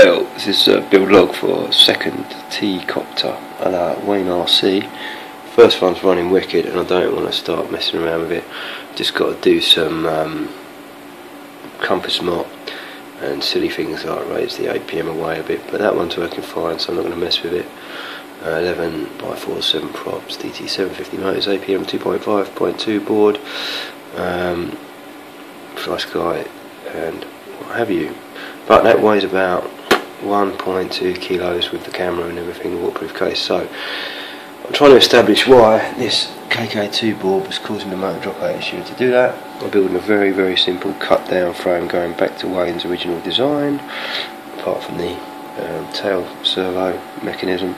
Tail. This is a build log for second T-Copter a la Waynerc. First one's running wicked and I don't want to start messing around with it. Just got to do some compass mop and silly things like raise the APM away a bit, but that one's working fine, so I'm not going to mess with it. 11x47 props, DT750 motors, APM 2.5.2 board, flash guy and what have you. But that weighs about 1.2 kilos with the camera and everything, the waterproof case. So I'm trying to establish why this kk2 board was causing the motor dropout issue. To do that, I'm building a very simple cut down frame going back to Wayne's original design, apart from the tail servo mechanism,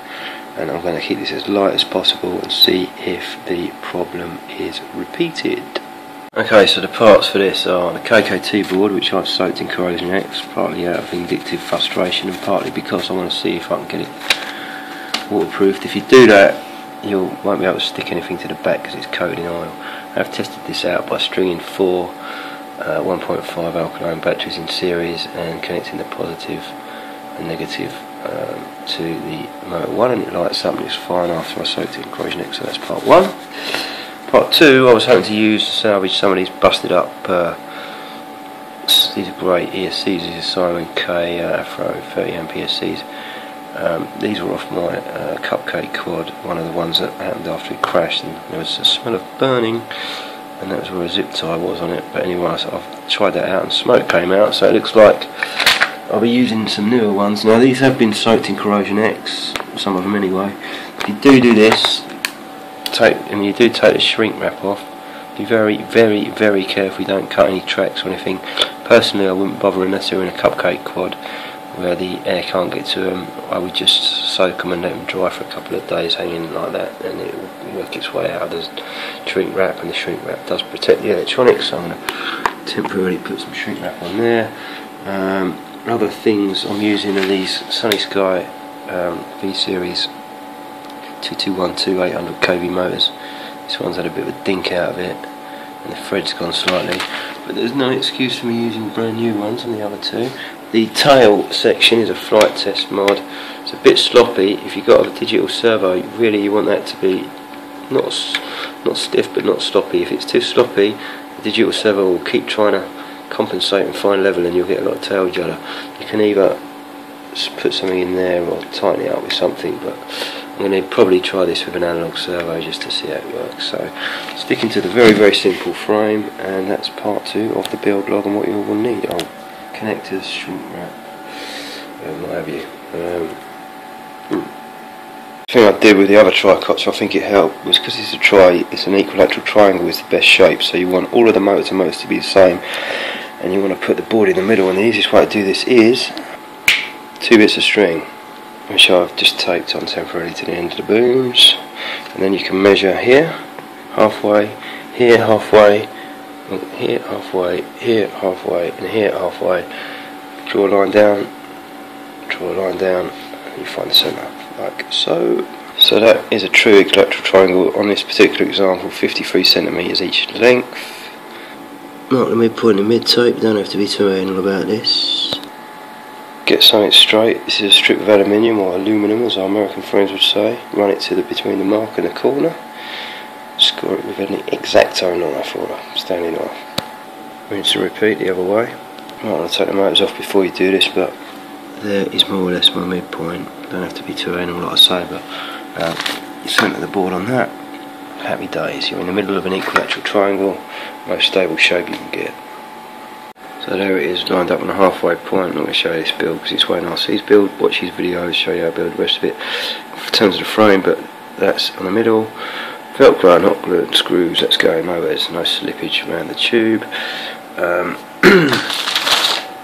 and I'm going to keep this as light as possible and see if the problem is repeated. Okay, so the parts for this are the kk2 board, which I've soaked in Corrosion X, partly out of vindictive frustration and partly because I want to see if I can get it waterproofed. If you do that, you won't be able to stick anything to the back because it's coated in oil. I've tested this out by stringing 4 1.5 alkaline batteries in series and connecting the positive and negative to the motor 1, and it lights up and it's fine after I soaked it in Corrosion X. So that's part 1. Part 2, I was hoping to use to salvage some of these busted up, these are great ESCs, these are Simon K Afro 30 amp ESCs. These were off my cupcake quad, one of the ones that happened after it crashed, and there was a smell of burning, and that was where a zip tie was on it. But anyway, so I've tried that out and smoke came out, so it looks like I'll be using some newer ones. Now these have been soaked in Corrosion X, some of them anyway. If you do this, and you do take the shrink wrap off, be very careful you don't cut any tracks or anything. Personally, I wouldn't bother unless they're in a cupcake quad where the air can't get to them. I would just soak them and let them dry for a couple of days hanging like that, and it will work its way out of the shrink wrap, and the shrink wrap does protect the electronics, so I'm going to temporarily put some shrink wrap on there. Other things I'm using are these Sunnysky V-Series 2212 800kV motors. This one's had a bit of a dink out of it and the thread's gone slightly, but there's no excuse for me using brand new ones on the other two. The tail section is a flight test mod. It's a bit sloppy. If you've got a digital servo, really you want that to be not stiff but not sloppy. If it's too sloppy, the digital servo will keep trying to compensate and find level and you'll get a lot of tail judder. You can either put something in there or tighten it up with something, but I'm going to probably try this with an analog servo just to see how it works. So sticking to the very simple frame, and that's part 2 of the build log and what you will need. Connectors, shrink wrap, what have you. The thing I did with the other Tricopter, I think it helped, was because it's an equilateral triangle is the best shape, so you want all of the motor to motors to be the same, and you want to put the board in the middle, and the easiest way to do this is 2 bits of string, which I've just taped on temporarily to the end of the booms, and then you can measure here, halfway, here halfway, here halfway, here halfway, and here halfway. Draw a line down, and you find the centre, like so. So that is a true equilateral triangle. On this particular example, 53 centimetres each length. Mark the midpoint and mid-tape, you don't have to be too anal about this. Get something straight. This is a strip of aluminium or aluminum, as our American friends would say. Run it to between the mark and the corner. Score it with an X-Acto knife or a Stanley knife. Rinse and repeat the other way. You might want to take the motors off before you do this, but there is more or less my midpoint. Don't have to be too anal like I say, but you centre the board on that. Happy days. You're in the middle of an equilateral triangle, most stable shape you can get. So there it is, lined up on a halfway point. I'm not going to show you this build because it's Waynerc's build. Watch his videos, show you how to build the rest of it in terms of the frame, but that's on the middle. Velcro and hot glue and screws, that's going over. There's no slippage around the tube.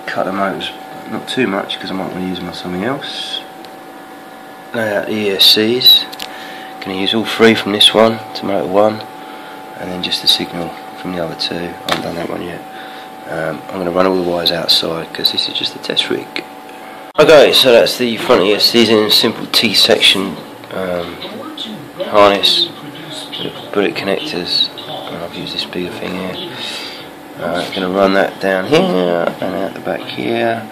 Cut the motors, not too much because I might want to use them on something else. Lay out the ESCs. Going to use all 3 from this one to motor 1, and then just the signal from the other 2. I haven't done that one yet. I'm going to run all the wires outside because this is just a test rig. Okay, so that's the front ESCs in a simple T-section harness with bullet connectors, and I've used this bigger thing here. I'm going to run that down here and out the back here,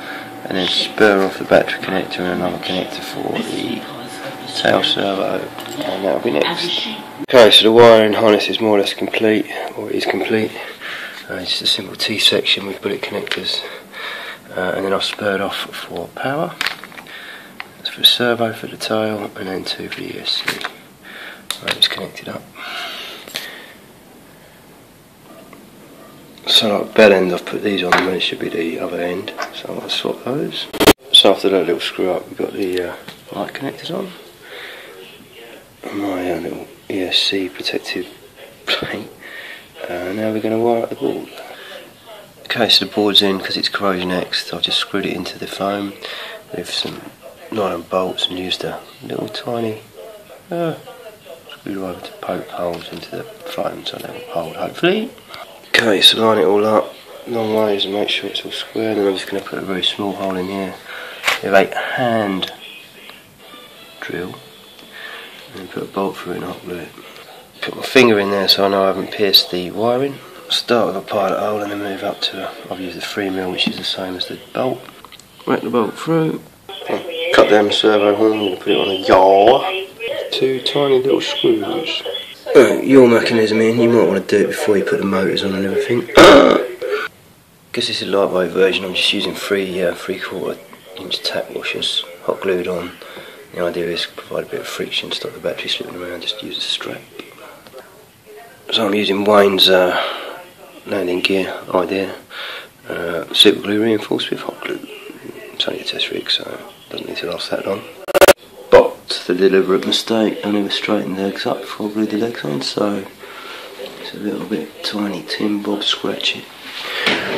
and then spur off the battery connector and another connector for the tail servo, and that'll be next. Okay, so the wiring harness is more or less complete, or it is complete. It's just a simple T section with bullet connectors, and then I've spurred off for power. That's for the servo, for the tail, and then 2 for the ESC. Right, it's connected up. So like bell end, I've put these on, and it should be the other end, so I'm going to swap those. So after that little screw up, we've got the light connectors on, and my little ESC protective plate. Now we're going to wire up the board. Okay, so the board's in because it's corrosion next. I've just screwed it into the foam with some nylon bolts and used a little tiny screwdriver to poke holes into the foam so they will hold, hopefully. Okay, so line it all up long ways and make sure it's all square. Then I'm just going to put a very small hole in here with a hand drill, and then put a bolt through it and hot glue it. Put my finger in there so I know I haven't pierced the wiring. Start with a pilot hole and then move up to, I've used a 3mm, which is the same as the bolt. Whack the bolt through, cut down the servo horn, I'm going to put it on a yaw. 2 tiny little screws. Yaw mechanism in, you might want to do it before you put the motors on and everything. Because this is a lightweight version, I'm just using 3/4 inch tack washers, hot glued on. The idea is to provide a bit of friction, stop the battery slipping around, just use a strap. So I'm using Wayne's landing gear idea, super glue reinforced with hot glue. It's only a test rig, so it doesn't need to last that long. But the deliberate mistake, I never straightened the legs up before I glued the legs on, so it's a little bit tiny tin bob scratch it.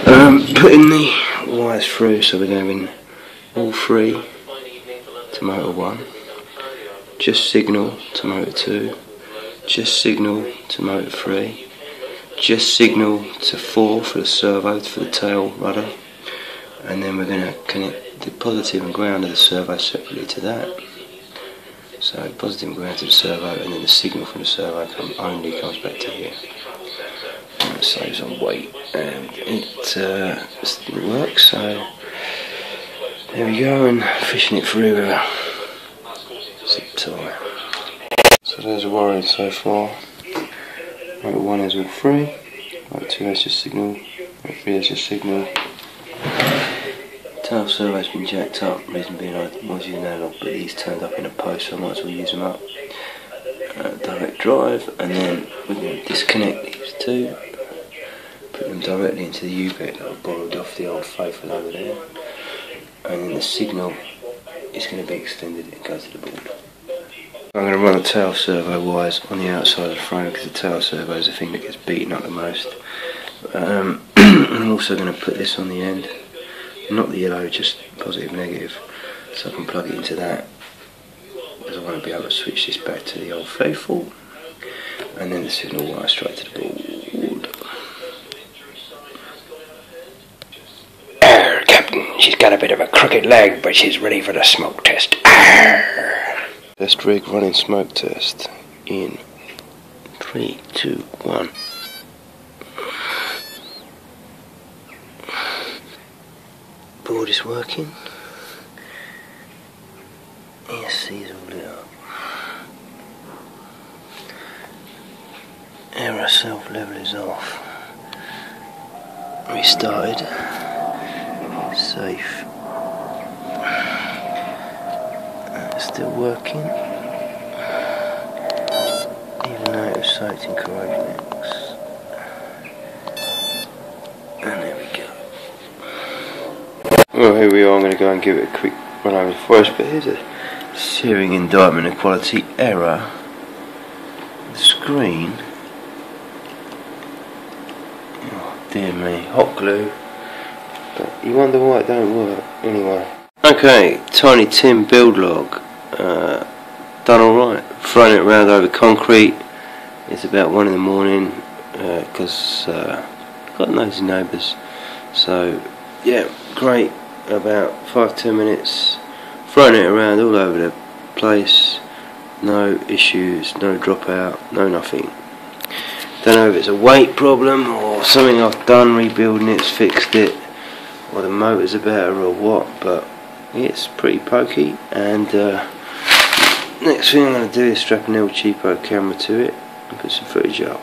Putting the wires through, so we're going all 3 to motor 1, just signal to motor 2, just signal to motor 3, just signal to 4 for the servo, for the tail rudder, and then we're going to connect the positive and ground of the servo separately to that. So positive and ground to the servo, and then the signal from the servo only comes back to here. And it saves on weight, and it works, so there we go, and fishing it through with a zip tie. So there's the wiring so far. Motor 1 is all 3, motor 2 has just signal, motor 3 has just signal. Tail servo's been jacked up, reason being I was using analog, but these turned up in a post, so I might as well use them up. Direct drive, and then we're going to disconnect these two, put them directly into the U-bit that I borrowed off the old Faithful over there, and then the signal is going to be extended and go to the board. I'm going to run the tail servo wires on the outside of the frame because the tail servo is the thing that gets beaten up the most. I'm also going to put this on the end, not the yellow, just positive negative, so I can plug it into that, because I want to be able to switch this back to the old Faithful, and then the signal wire straight to the board. Captain, she's got a bit of a crooked leg, but she's ready for the smoke test. Test rig running smoke test in 3, 2, 1. Board is working. ESCs all lit up. Error self-level is off. Restarted. Safe. Still working, even though it was soaked in corrosion X. And there we go. Well, here we are. I'm going to go and give it a quick run over the forest, but here's a searing indictment of quality error. The screen. Oh dear me, hot glue. But you wonder why it don't work. Anyway. Okay, Tiny Tim build log. Done alright. Thrown it around over concrete. It's about 1 in the morning because got nosy neighbours. So yeah, great. About 5-10 minutes. Thrown it around all over the place. No issues, no dropout, no nothing. Don't know if it's a weight problem or something I've done rebuilding it's fixed it. or the motors are better or what, but it's pretty pokey. And next thing I'm going to do is strap an El Cheapo camera to it and put some footage up.